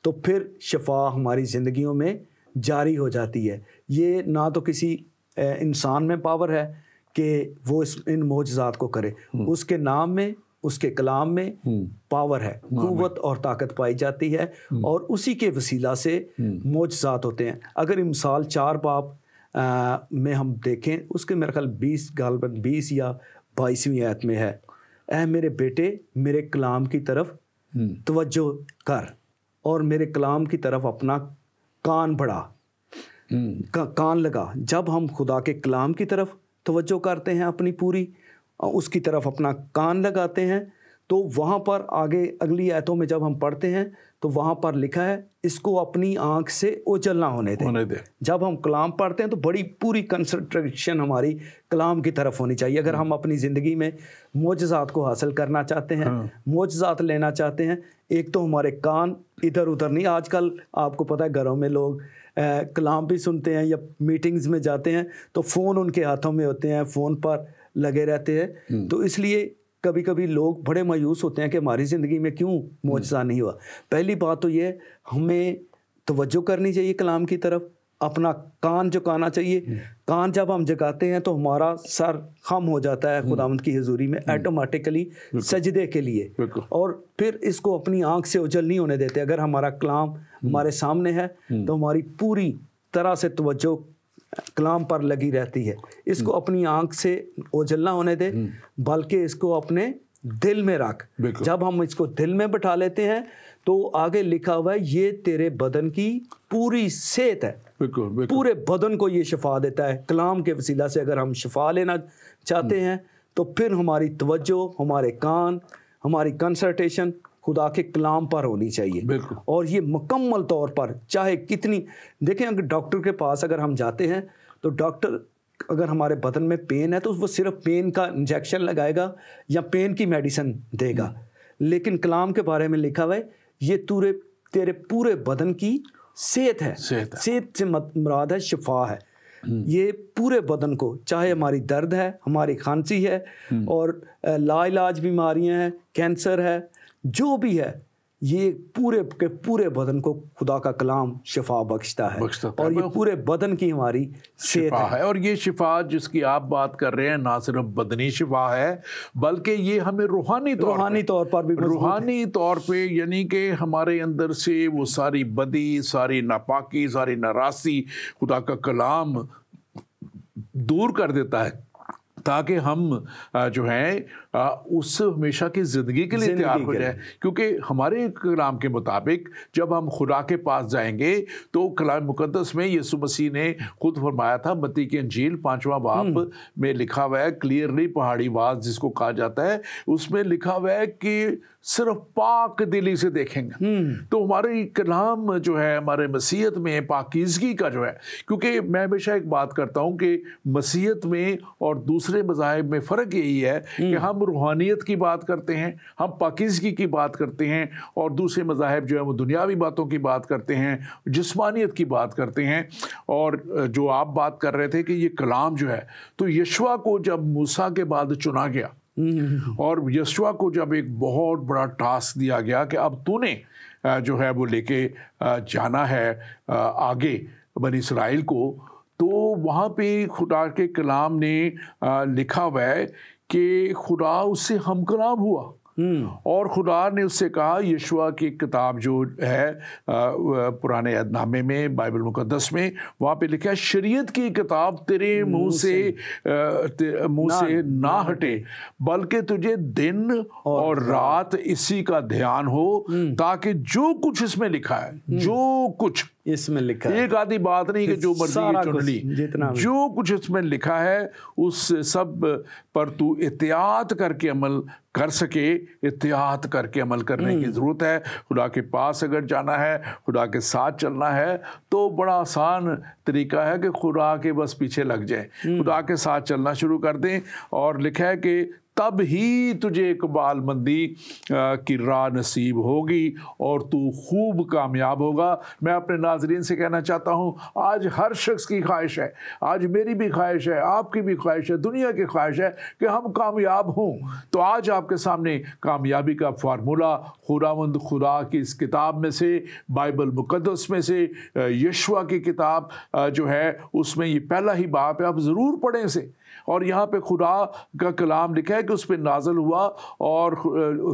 تو پھر شفا ہماری زندگیوں میں جاری ہو جاتی ہے. یہ نہ تو کسی انسان میں پاور ہے کہ وہ ان معجزات کو کرے، اس کے نام میں، اس کے کلام میں پاور ہے، قوت اور طاقت پائی جاتی ہے، اور اسی کے وسیلہ سے معجزات ہوتے ہیں. اگر مثال 4 باب میں ہم دیکھیں، اس کے میرے خیال 20 یا 22ویں آیت میں ہے، اے میرے بیٹے میرے کلام کی طرف توجہ کر اور میرے کلام کی طرف اپنا کان بڑھا، کان لگا. جب ہم خدا کے کلام کی طرف توجہ کرتے ہیں، اپنی پوری اس کی طرف اپنا کان لگاتے ہیں، تو وہاں پر آگے اگلی آیتوں میں جب ہم پڑھتے ہیں تو وہاں پر لکھا ہے اس کو اپنی آنکھ سے اوجھل نہ ہونے دے. جب ہم کلام پڑھتے ہیں تو بڑی پوری کنسنٹریشن ہماری کلام کی طرف ہونی چاہیے. اگر ہم اپنی زندگی میں معجزات کو حاصل کرنا چاہتے ہیں، معجزات لینا چاہتے ہیں، ایک تو ہمارے کان ادھر ادھر نہیں. آج کل آپ کو پتہ ہے گھروں میں لوگ کلام بھی سنتے ہیں یا میٹنگز میں جاتے ہیں تو فون ان کے ہاتھوں میں ہوتے ہیں، فون پر لگے رہتے ہیں. تو اس لیے کبھی کبھی لوگ بڑے مایوس ہوتے ہیں کہ ہماری زندگی میں کیوں معجزہ نہیں ہوا. پہلی بات تو یہ ہمیں توجہ کرنی چاہیے کلام کی طرف، اپنا کان جھکانا چاہیے. کان جب ہم جھکاتے ہیں تو ہمارا سر خم ہو جاتا ہے خداوند کی حضوری میں آٹومیٹکلی سجدے کے لیے، اور پھر اس کو اپنی آنکھ سے اوجھل نہیں ہونے دیتے. اگر ہمارا کلام ہمارے سامنے ہے تو ہماری پوری طرح سے توجہ کلام پر لگی رہتی ہے. اس کو اپنی آنکھ سے اوجھل نہ ہونے دے، بلکہ اس کو اپنے دل میں رکھ. جب ہم اس کو دل میں بٹھا لیتے ہیں تو آگے لکھا ہوا ہے یہ تیرے بدن کی پوری صحت ہے. پورے بدن کو یہ شفا دیتا ہے. کلام کے وسیلہ سے اگر ہم شفا لینا چاہتے ہیں تو پھر ہماری توجہ، ہمارے کان، ہماری کنسنٹریشن خدا کے کلام پر ہونی چاہیے. اور یہ مکمل طور پر چاہے کتنی، دیکھیں اگر ڈاکٹر کے پاس اگر ہم جاتے ہیں تو ڈاکٹر اگر ہمارے بدن میں پین ہے تو وہ صرف پین کا انجیکشن لگائے گا یا پین کی میڈیسن دے گا. لیکن کلام کے بارے میں لکھا ہوا ہے یہ تیرے پورے بدن کی صحت ہے. صحت سے مراد ہے شفا ہے. یہ پورے بدن کو، چاہے ہماری درد ہے، ہماری کھانسی ہے، اور لا علاج بیماریاں ہیں، کینسر ہے، جو بھی ہے، یہ پورے کے پورے بدن کو خدا کا کلام شفا بخشتا ہے. اور یہ پورے بدن کی ہماری شفا ہے. اور یہ شفا جس کی آپ بات کر رہے ہیں نہ صرف بدنی شفا ہے بلکہ یہ ہمیں روحانی طور پر بھی روحانی طور پہ، یعنی کہ ہمارے اندر سے وہ ساری بدی، ساری ناپاکی، ساری ناراضی خدا کا کلام دور کر دیتا ہے، تاکہ ہم جو ہیں اس ہمیشہ کی زندگی کے لیے تیار ہو جائے. کیونکہ ہمارے کلام کے مطابق جب ہم خدا کے پاس جائیں گے تو کلام مقدس میں یسوع مسیح نے خود فرمایا تھا، متی کی انجیل 5واں باب میں لکھا ہوا ہے کلیئرلی، پہاڑی واز جس کو کہا جاتا ہے، اس میں لکھا ہوا ہے کہ صرف پاک دلی سے دیکھیں گے. تو ہمارے کلام جو ہے ہمارے مسیحیت میں پاکیزگی کا جو ہے، کیونکہ میں ہمیشہ ایک بات کرتا ہوں کہ مسیحیت میں اور دوسرے مذاہب میں فرق یہی ہے کہ ہم روحانیت کی بات کرتے ہیں، ہم پاکیزگی کی بات کرتے ہیں، اور دوسرے مذاہب جو ہے وہ دنیاوی باتوں کی بات کرتے ہیں، جسمانیت کی بات کرتے ہیں. اور جو آپ بات کر رہے تھے کہ یہ کلام جو ہے، تو یشوع کو جب موسیٰ کے بعد چنا گیا اور یشوع کو جب ایک بہت بڑا ٹاسک دیا گیا کہ اب تو نے جو ہے وہ لے کے جانا ہے آگے بنی اسرائیل کو، تو وہاں پہ خدا کے کلام نے لکھا ہوا ہے کہ خدا اس سے ہم کلام ہوا، اور خدا نے اس سے کہا، یشوع کی کتاب جو ہے پرانے عہد نامے میں بائبل مقدس میں وہاں پہ لکھا ہے شریعت کی کتاب تیرے منہ سے نہ ہٹے، بلکہ تجھے دن اور رات اسی کا دھیان ہو، تاکہ جو کچھ اس میں لکھا ہے، جو کچھ اس میں لکھا ہے، ایک آدھی بات نہیں کہ جو مرضی چن لی، جو کچھ اس میں لکھا ہے اس سب پر تو احتیاط کر کے عمل کر سکے، احتیاط کر کے عمل کرنے کی ضرورت ہے۔ خدا کے پاس اگر جانا ہے، خدا کے ساتھ چلنا ہے تو بڑا آسان طریقہ ہے کہ خدا کے بس پیچھے لگ جائیں، خدا کے ساتھ چلنا شروع کر دیں، اور لکھا ہے کہ تب ہی تجھے اقبال مندی کی راہ نصیب ہوگی اور تو خوب کامیاب ہوگا۔ میں اپنے ناظرین سے کہنا چاہتا ہوں، آج ہر شخص کی خواہش ہے، آج میری بھی خواہش ہے، آپ کی بھی خواہش ہے، دنیا کی خواہش ہے کہ ہم کامیاب ہوں۔ تو آج آپ کے سامنے کامیابی کا فارمولہ خداوند خدا کی اس کتاب میں سے، بائبل مقدس میں سے، یشوع کی کتاب جو ہے اس میں یہ پہلا ہی باب ہے، آپ ضرور پڑھیں اسے۔ اور یہاں پہ خدا کا کلام لکھا ہے کہ اس پہ نازل ہوا اور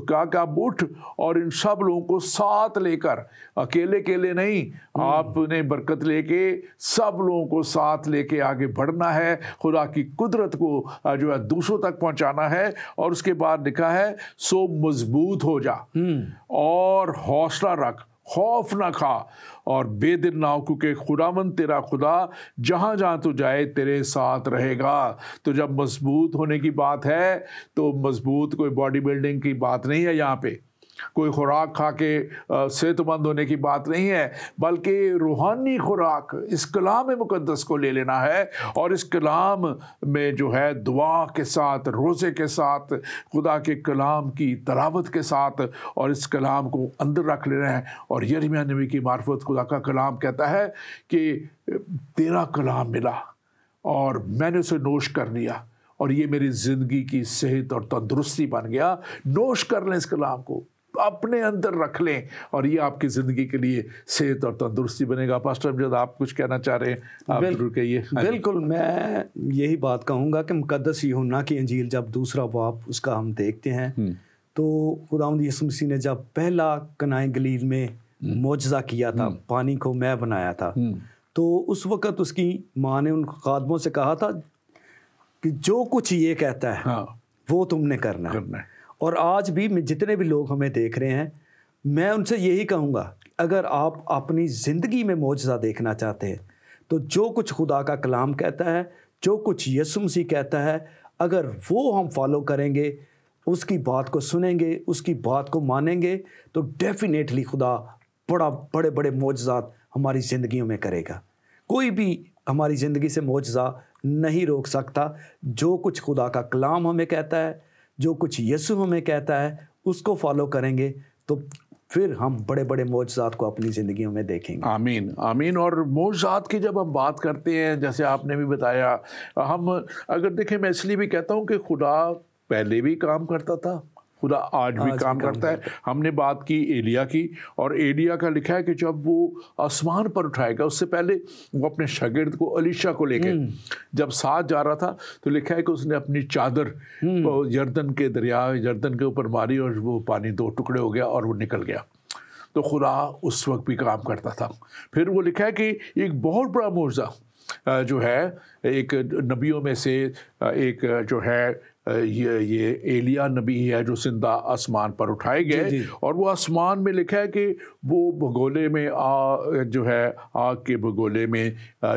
کہا کہ آپ اٹھ اور ان سب لوگوں کو ساتھ لے کر، اکیلے اکیلے نہیں، آپ نے برکت لے کے سب لوگوں کو ساتھ لے کے آگے بڑھنا ہے، خدا کی قدرت کو جو ہے دوسروں تک پہنچانا ہے۔ اور اس کے بعد لکھا ہے سو مضبوط ہو جا اور حوصلہ رکھ، خوف نہ کھا اور بے دل نہ ہو، کیونکہ خداوند تیرا خدا جہاں جہاں تو جائے تیرے ساتھ رہے گا۔ تو جب مضبوط ہونے کی بات ہے تو مضبوط کوئی باڈی بلڈنگ کی بات نہیں ہے، یہاں پہ کوئی خوراک کھا کے صحت مند ہونے کی بات نہیں ہے، بلکہ روحانی خوراک اس کلام مقدس کو لے لینا ہے، اور اس کلام میں جو ہے دعا کے ساتھ، روزے کے ساتھ، خدا کے کلام کی تلاوت کے ساتھ، اور اس کلام کو اندر رکھ لینا ہے۔ اور یرمیہ نبی کی معرفت خدا کا کلام کہتا ہے کہ تیرا کلام ملا اور میں نے اسے نوش کر لیا اور یہ میری زندگی کی صحت اور تندرستی بن گیا۔ نوش کر لیں اس کلام کو، اپنے اندر رکھ لیں، اور یہ آپ کی زندگی کے لیے صحت اور تندرستی بنے گا۔ پاسٹر امجد، آپ کچھ کہنا چاہ رہے ہیں؟ آپ ضرور کہیے۔ بالکل، میں یہی بات کہوں گا کہ مقدس یوحنا کی انجیل جب دوسرا باب اس کا ہم دیکھتے ہیں تو خداوند یسوع مسیح نے جب پہلا کنائے گلیل میں معجزہ کیا تھا، پانی کو مے بنایا تھا، تو اس وقت اس کی ماں نے ان خادموں سے کہا تھا کہ جو کچھ یہ کہتا ہے وہ تم نے کرنا ہے۔ اور آج بھی جتنے بھی لوگ ہمیں دیکھ رہے ہیں، میں ان سے یہی کہوں گا، اگر آپ اپنی زندگی میں معجزہ دیکھنا چاہتے ہیں تو جو کچھ خدا کا کلام کہتا ہے، جو کچھ یسوع مسیح کہتا ہے، اگر وہ ہم فالو کریں گے، اس کی بات کو سنیں گے، اس کی بات کو مانیں گے، تو ڈیفینیٹلی خدا بڑے بڑے معجزات ہماری زندگیوں میں کرے گا۔ کوئی بھی ہماری زندگی سے معجزہ نہیں روک سکتا۔ جو کچھ خدا کا کلام ہمیں کہتا ہے، جو کچھ یسوع ہمیں کہتا ہے، اس کو فالو کریں گے تو پھر ہم بڑے بڑے معجزات کو اپنی زندگیوں میں دیکھیں گے۔ آمین آمین۔ اور معجزات کی جب ہم بات کرتے ہیں، جیسے آپ نے بھی بتایا، ہم اگر دیکھیں، میں اس لیے بھی کہتا ہوں کہ خدا پہلے بھی کام کرتا تھا، خدا آج بھی کام کرتا ہے۔ ہم نے بات کی ایلیا کی، اور ایلیا کا لکھا ہے کہ جب وہ آسمان پر اٹھائے گا، اس سے پہلے وہ اپنے شاگرد کو الیشا کو لے کے جب ساتھ جا رہا تھا تو لکھا ہے کہ اس نے اپنی چادر یردن کے دریا یردن کے اوپر ماری اور وہ پانی دو ٹکڑے ہو گیا اور وہ نکل گیا۔ تو خدا اس وقت بھی کام کرتا تھا۔ پھر وہ لکھا ہے کہ ایک بہت بڑا معجزہ جو ہے، ایک نبیوں میں سے ایک جو ہے، یہ ایلیا نبی ہے جو زندہ آسمان پر اٹھائے گئے، اور وہ آسمان میں لکھا ہے کہ وہ بھگولے میں جو ہے آگ کے بھگولے میں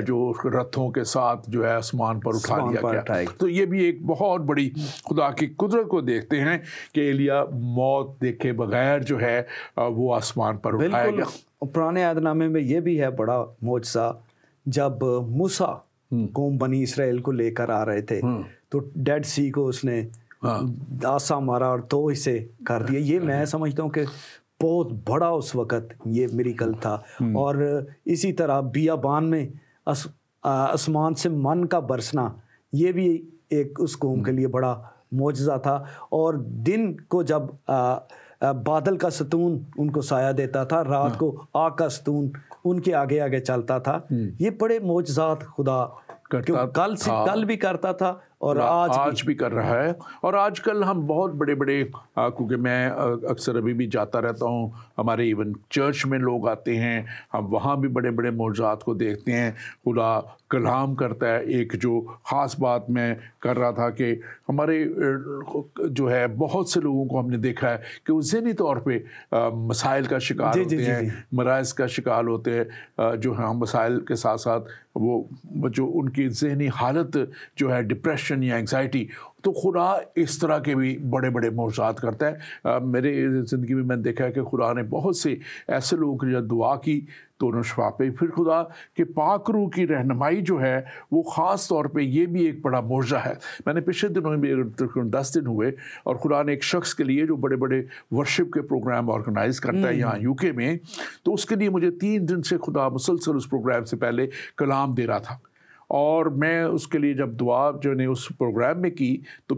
جو رتھوں کے ساتھ جو ہے آسمان پر اٹھا لیا گیا۔ تو یہ بھی ایک بہت بڑی خدا کی قدرت کو دیکھتے ہیں کہ ایلیا موت دیکھے بغیر جو ہے وہ آسمان پر اٹھایا گیا۔ پرانے عہد نامے میں یہ بھی ہے بڑا معجزہ، جب موسیٰ قوم بنی اسرائیل کو لے کر آ رہے تھے تو ڈیڈ سی کو اس نے آسا مارا اور 2 حصے کر دیا۔ یہ میں سمجھتا ہوں کہ بہت بڑا اس وقت یہ میریکل تھا۔ اور اسی طرح بیابان میں آسمان سے من کا برسنا، یہ بھی ایک اس قوم کے لیے بڑا معجزہ تھا۔ اور دن کو جب بادل کا ستون ان کو سایہ دیتا تھا، رات کو آگ کا ستون ان کے آگے آگے چلتا تھا۔ یہ بڑے معجزات خدا کل بھی کرتا تھا اور آج بھی کر رہا ہے. اور آج کل ہم بہت بڑے بڑے کیونکہ میں اکثر ابھی بھی جاتا رہتا ہوں, ہمارے ایون چرچ میں لوگ آتے ہیں, ہم وہاں بھی بڑے بڑے معجزات کو دیکھتے ہیں. خدا کلام کرتا ہے. ایک جو خاص بات میں کر رہا تھا کہ ہمارے جو ہے بہت سے لوگوں کو ہم نے دیکھا ہے کہ وہ ذہنی طور پہ مسائل کا شکار ہوتے ہیں, مرائض کا شکار ہوتے ہیں, جو ہیں مسائل کے ساتھ ساتھ وہ جو ان کی ذہنی حالت جو ہے ڈپریشن یا انگزائٹی, تو خدا اس طرح کے بھی بڑے بڑے معجزات کرتا ہے. میرے زندگی میں نے دیکھا ہے کہ خدا نے بہت سے ایسے لوگوں کے لیے دعا کی تو انہوں نے شفا پائی. پھر خدا کہ پاک روح کی رہنمائی جو ہے وہ خاص طور پہ یہ بھی ایک بڑا معجزہ ہے. میں نے پچھلے دنوں میں تقریباً 10 دن ہوئے اور خدا نے ایک شخص کے لیے جو بڑے بڑے ورشپ کے پروگرام آرگنائز کرتا ہے یہاں یو کے میں, تو اس کے لیے مجھے 3 دن سے خدا مسلسل اس پروگرام سے پہلے کلام دے رہا تھا. اور میں اس کے لیے جب دعا جو نے اس پروگرام میں کی تو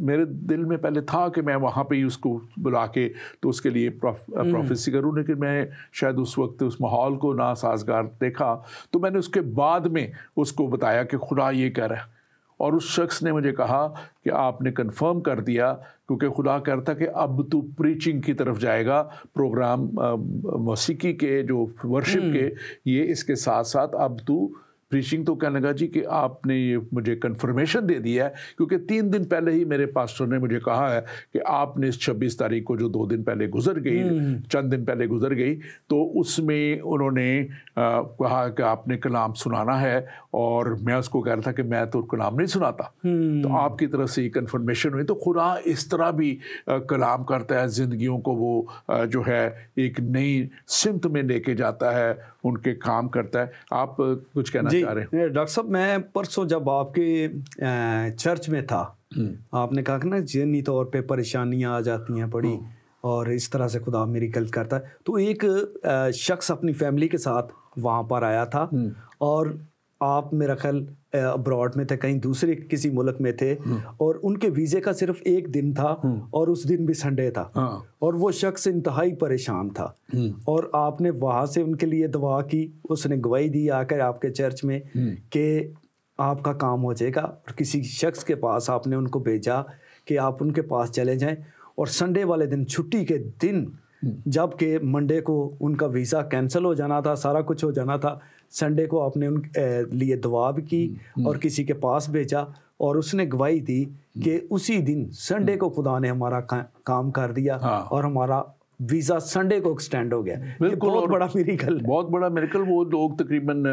میرے دل میں پہلے تھا کہ میں وہاں پہ ہی اس کو بلا کے تو اس کے لیے پروفیسی کروں, لیکن میں شاید اس وقت اس ماحول کو ناسازگار دیکھا. تو میں نے اس کے بعد میں اس کو بتایا کہ خدا یہ کہہ رہا ہے, اور اس شخص نے مجھے کہا کہ آپ نے کنفرم کر دیا, کیونکہ خدا کہتا کہ اب تو پریچنگ کی طرف جائے گا. پروگرام موسیقی کے جو ورشپ کے یہ اس کے ساتھ ساتھ اب تو پریچنگ. تو کہنے لگا جی کہ آپ نے یہ مجھے کنفرمیشن دے دیا ہے, کیونکہ 3 دن پہلے ہی میرے پاسٹر نے مجھے کہا ہے کہ آپ نے 26 تاریخ کو جو 2 دن پہلے گزر گئی, چند دن پہلے گزر گئی, تو اس میں انہوں نے کہا کہ آپ نے کلام سنانا ہے. اور میں اس کو کہہ رہا تھا کہ میں تو کلام نہیں سناتا, تو آپ کی طرف سے یہ کنفرمیشن ہوئی. تو خدا اس طرح بھی کلام کرتا ہے, زندگیوں کو وہ جو ہے ایک نئی سمت میں لے کے جاتا ہے, ان کے کام کرتا ہے. آپ کچھ کہنا چاہ رہے ہیں؟ ڈاکٹر صاحب میں پرسوں جب آپ کے چرچ میں تھا, آپ نے کہا کہ نا ذہنی طور پہ پریشانیاں آ جاتی ہیں بڑی, اور اس طرح سے خدا میریکل کرتا ہے. تو ایک شخص اپنی فیملی کے ساتھ وہاں پر آیا تھا, اور آپ میرا خیال ابراڈ میں تھے, کہیں دوسرے کسی ملک میں تھے, اور ان کے ویزے کا صرف 1 دن تھا, اور اس دن بھی سنڈے تھا, اور وہ شخص انتہائی پریشان تھا. اور آپ نے وہاں سے ان کے لیے دعا کی, اس نے گواہی دی آ کر آپ کے چرچ میں کہ آپ کا کام ہو جائے گا. اور کسی شخص کے پاس آپ نے ان کو بھیجا کہ آپ ان کے پاس چلے جائیں, اور سنڈے والے دن, چھٹی کے دن, جب کہ منڈے کو ان کا ویزا کینسل ہو جانا تھا, سارا کچھ ہو جانا تھا, سنڈے کو آپ نے ان لیے دعا بھی کی اور کسی کے پاس بھیجا, اور اس نے گواہی دی کہ اسی دن سنڈے کو خدا نے ہمارا کام کر دیا, اور ہمارا ویزا سنڈے کو ایکسٹینڈ ہو گیا. بالکل, بہت بڑا میریکل, بہت بڑا میریکل. وہ لوگ تقریباً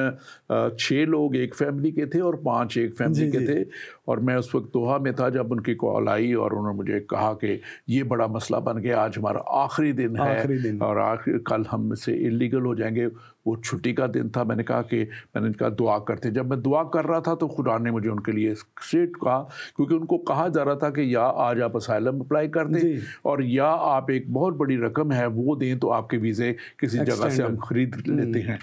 6 لوگ ایک فیملی کے تھے اور 5 ایک فیملی کے تھے. اور میں اس وقت دوحہ میں تھا جب ان کی کال آئی, اور انہوں نے مجھے کہا کہ یہ بڑا مسئلہ بن گیا, آج ہمارا آخری دن ہے, اور کل ہم سے انلیگل ہو جائیں گے. وہ چھٹی کا دن تھا. میں نے کہا دعا کرتے. جب میں دعا کر رہا تھا تو خدا نے مجھے ان کے لیے اسٹریٹ کہا, کیونکہ ان کو کہا جا رہا تھا کہ یا آج آپ اسائلم اپلائی کر دیں, اور یا آپ ایک بہت بڑی رقم ہے وہ دیں تو آپ کے ویزے کسی جگہ سے ہم خرید لیتے ہیں.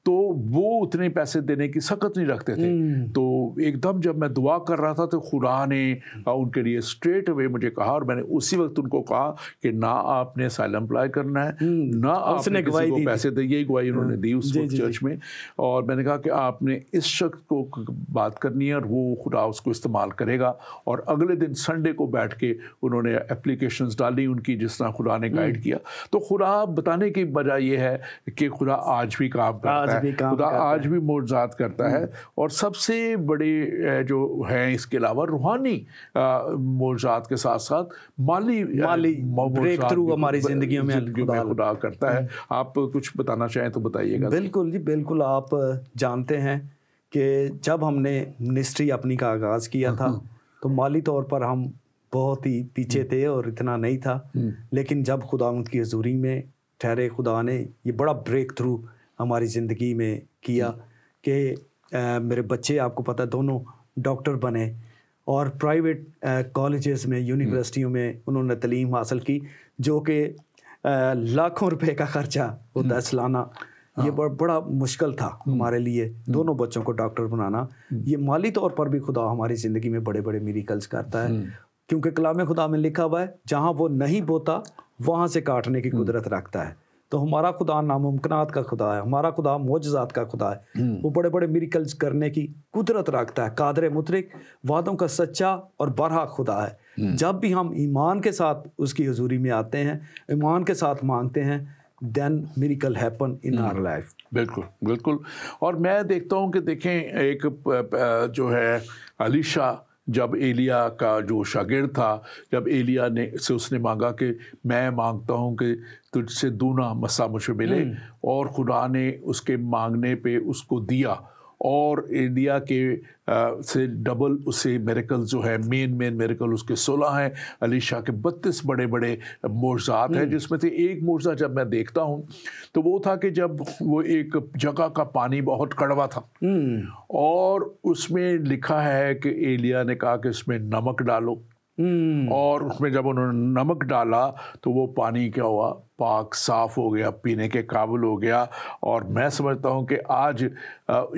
تو وہ اتنے پیسے دینے کی سخت نہیں رکھتے تھے. تو ایک دم جب میں دعا کر رہا تھا تو خدا نے ان کے لیے اسٹریٹ اوے مجھے کہا, اور میں نے اسی وقت ان کو کہا کہ نہ آپ نے اسائلم اپلائی کرنا ہے, نہ آپ نے کسی کو پیسے دے. یہی گواہی انہوں نے دی اس وقت چرچ میں. اور میں نے کہا کہ آپ نے اس شخص کو بات کرنی ہے, اور وہ خدا اس کو استعمال کرے گا. اور اگلے دن سنڈے کو بیٹھ کے انہوں نے اپلیکیشنز ڈالی ان کی, جس طرح خدا نے گائیڈ کیا. تو خدا بتانے کی وجہ یہ ہے کہ خدا آج بھی کام کرتا ہے, خدا آج بھی معجزات کرتا ہے. اور سب سے بڑے جو ہیں اس کے علاوہ روحانی معجزات کے ساتھ ساتھ مالی بریک تھرو ہماری زندگیوں میں خدا کرتا ہے. آپ کچھ بتانا چاہیں تو بتائیے گا. بالکل جی, بالکل. آپ جانتے ہیں کہ جب ہم نے منسٹری اپنی کا آغاز کیا تھا تو مالی طور پر ہم بہت ہی پیچھے تھے اور اتنا نہیں تھا, لیکن جب خداوند کی حضوری میں ٹھہرے, خدا نے یہ بڑا بریک تھرو ہماری زندگی میں کیا کہ میرے بچے, آپ کو پتہ, دونوں ڈاکٹر بنے, اور پرائیویٹ کالجز میں, یونیورسٹیوں میں انہوں نے تعلیم حاصل کی, جو کہ لاکھوں روپے کا خرچہ ہوتا ہے سالانہ. یہ بڑا مشکل تھا ہمارے لیے دونوں بچوں کو ڈاکٹر بنانا. یہ مالی طور پر بھی خدا ہماری زندگی میں بڑے بڑے میریکلز کرتا ہے, کیونکہ کلام خدا میں لکھا ہوا ہے جہاں وہ نہیں بوتا وہاں سے کاٹنے کی قدرت رکھتا ہے. تو ہمارا خدا ناممکنات کا خدا ہے، ہمارا خدا معجزات کا خدا ہے، وہ بڑے بڑے میریکلز کرنے کی قدرت رکھتا ہے، قادر مطلق، وعدوں کا سچا اور برحق خدا ہے۔ جب بھی ہم ایمان کے ساتھ اس کی حضوری میں آتے ہیں، ایمان کے ساتھ مانگتے ہیں، then miracle happen in our life۔ بالکل بالکل۔ اور میں دیکھتا ہوں کہ دیکھیں ایک جو ہے الیشا جب ایلیا کا جو شاگرد تھا، جب ایلیا نے سے اس نے مانگا کہ میں مانگتا ہوں کہ تجھ سے دونا مسا مجھے ملے، اور خدا نے اس کے مانگنے پہ اس کو دیا، اور ایلیا کے سے ڈبل اسے میریکل جو ہے مین میریکل اس کے 16 ہیں، الیشا کے 32 بڑے بڑے معجزات ہیں، جس میں سے ایک معجزہ جب میں دیکھتا ہوں تو وہ تھا کہ جب وہ ایک جگہ کا پانی بہت کڑوا تھا، اور اس میں لکھا ہے کہ ایلیا نے کہا کہ اس میں نمک ڈالو، اور اس میں جب انہوں نے نمک ڈالا تو وہ پانی کیا ہوا، پاک صاف ہو گیا، پینے کے قابل ہو گیا۔ اور میں سمجھتا ہوں کہ آج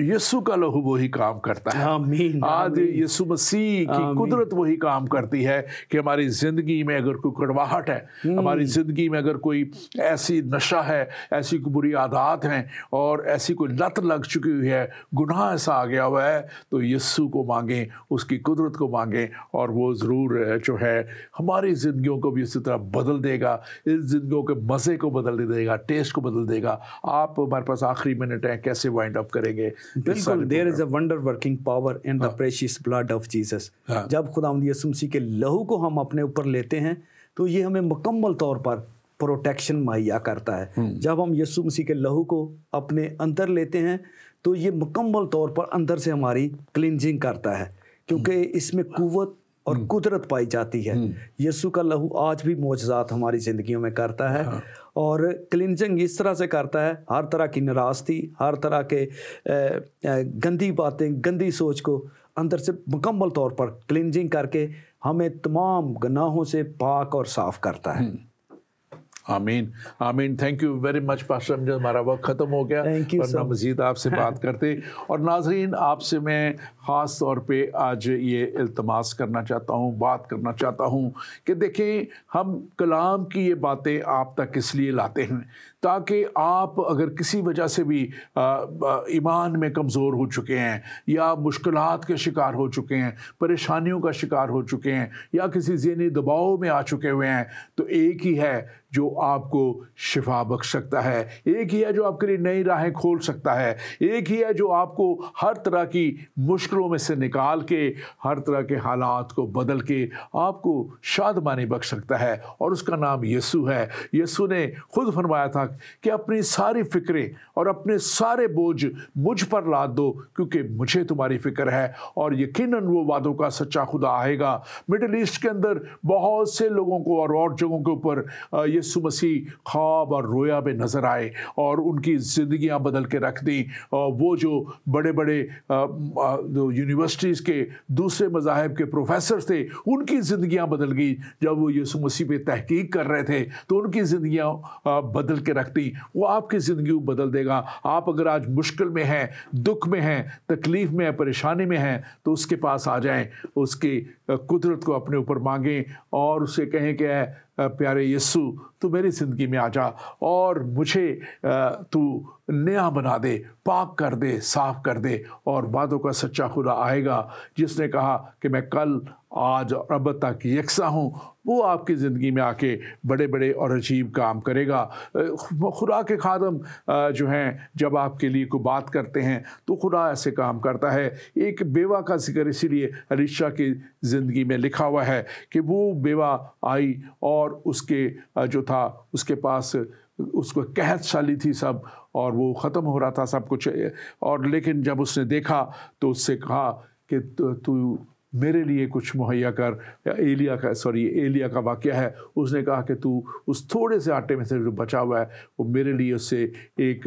یسوع کا لہو وہی کام کرتا ہے، آمین، آج یسوع مسیح کی قدرت وہی کام کرتی ہے کہ ہماری زندگی میں اگر کوئی کڑواہٹ ہے، ہماری زندگی میں اگر کوئی ایسی نشہ ہے، ایسی کوئی بری عادات ہیں، اور ایسی کوئی لت لگ چکی ہوئی ہے، گناہ ایسا آ گیا ہوا ہے، تو یسوع کو مانگیں، اس کی قدرت کو مانگیں، اور وہ ضرور جو ہے ہماری زندگیوں کو بھی اسی طرح بدل دے گا، اس زندگیوں کے مزے کو بدل دے گا، ٹیسٹ کو بدل دے گا۔ آپ ہمارے پاس آخری منٹ ہیں، کیسے وائنڈ اپ کریں گے؟ بالکل، there is a wonder working power in the precious blood of Jesus۔ جب خداوند یسوع مسیح کے لہو کو ہم اپنے اوپر لیتے ہیں تو یہ ہمیں مکمل طور پر پروٹیکشن مہیا کرتا ہے۔ جب ہم یسوع مسیح کے لہو کو اپنے اندر لیتے ہیں تو یہ مکمل طور پر اندر سے ہماری کلینجنگ کرتا ہے، کیونکہ اس میں قوت اور قدرت پائی جاتی ہے۔ یسوع کا لہو آج بھی معجزات ہماری زندگیوں میں کرتا ہے، اور کلینزنگ اس طرح سے کرتا ہے، ہر طرح کی ناراستی، ہر طرح کے گندی باتیں، گندی سوچ کو اندر سے مکمل طور پر کلینزنگ کر کے ہمیں تمام گناہوں سے پاک اور صاف کرتا ہے۔ آمین آمین۔ Thank you very much pastor Amjad, ہمارا وقت ختم ہو گیا، ورنہ مزید آپ سے بات کرتے۔ اور ناظرین، آپ سے میں خاص طور پہ آج یہ التماس کرنا چاہتا ہوں، بات کرنا چاہتا ہوں کہ دیکھیں، ہم کلام کی یہ باتیں آپ تک اس لیے لاتے ہیں تاکہ آپ اگر کسی وجہ سے بھی ایمان میں کمزور ہو چکے ہیں، یا مشکلات کے شکار ہو چکے ہیں، پریشانیوں کا شکار ہو چکے ہیں، یا کسی ذہنی دباؤ میں آ چکے ہوئے ہیں، تو ایک ہی ہے جو آپ کو شفا بخش سکتا ہے، ایک ہی ہے جو آپ کے لیے نئی راہیں کھول سکتا ہے، ایک ہی ہے جو آپ کو ہر طرح کی مشکلوں میں سے نکال کے، ہر طرح کے حالات کو بدل کے آپ کو شادمانی بخش سکتا ہے، اور اس کا نام یسوع ہے۔ یسوع نے خود فرمایا تھا کہ اپنی ساری فکریں اور اپنے سارے بوجھ مجھ پر لاد دو، کیونکہ مجھے تمہاری فکر ہے۔ اور یقیناً وہ وعدوں کا سچا خدا آئے گا۔ مڈل ایسٹ کے اندر بہت سے لوگوں کو اور جگہوں کے اوپر یسوع مسیح خواب اور رویا میں نظر آئے، اور ان کی زندگیاں بدل کے رکھ دیں۔ وہ جو بڑے بڑے یونیورسٹیز کے دوسرے مذاہب کے پروفیسرز تھے، ان کی زندگیاں بدل گئی جب وہ یسوع مسیح پہ تحقیق کر رہے تھے، تو ان کی زندگیاں بدل کے رکھ دی۔ وہ آپ کی زندگی بدل دے گا۔ آپ اگر آج مشکل میں ہیں، دکھ میں ہیں، تکلیف میں ہیں، پریشانی میں ہیں، تو اس کے پاس آ جائیں، اس کی قدرت کو اپنے اوپر مانگیں، اور اسے کہیں کہ اے پیارے یسوع، تو میری زندگی میں آ جا، اور مجھے تو نیا بنا دے، پاک کر دے، صاف کر دے۔ اور وعدوں کا سچا خدا آئے گا، جس نے کہا کہ میں کل، آج اور ابد تک یکساں ہوں، وہ آپ کی زندگی میں آ کے بڑے بڑے اور عجیب کام کرے گا۔ خدا کے خادم جو ہیں، جب آپ کے لیے کوئی بات کرتے ہیں تو خدا ایسے کام کرتا ہے۔ ایک بیوہ کا ذکر اسی لیے الیشا کی زندگی میں لکھا ہوا ہے کہ وہ بیوہ آئی، اور اس کے جو تھا، اس کے پاس اس کو قحط سالی تھی سب، اور وہ ختم ہو رہا تھا سب کچھ، اور لیکن جب اس نے دیکھا تو اس سے کہا کہ تو میرے لیے کچھ مہیا کر۔ ایلیا کا واقعہ ہے، اس نے کہا کہ تو اس تھوڑے سے آٹے میں سے جو بچا ہوا ہے، وہ میرے لیے اس سے ایک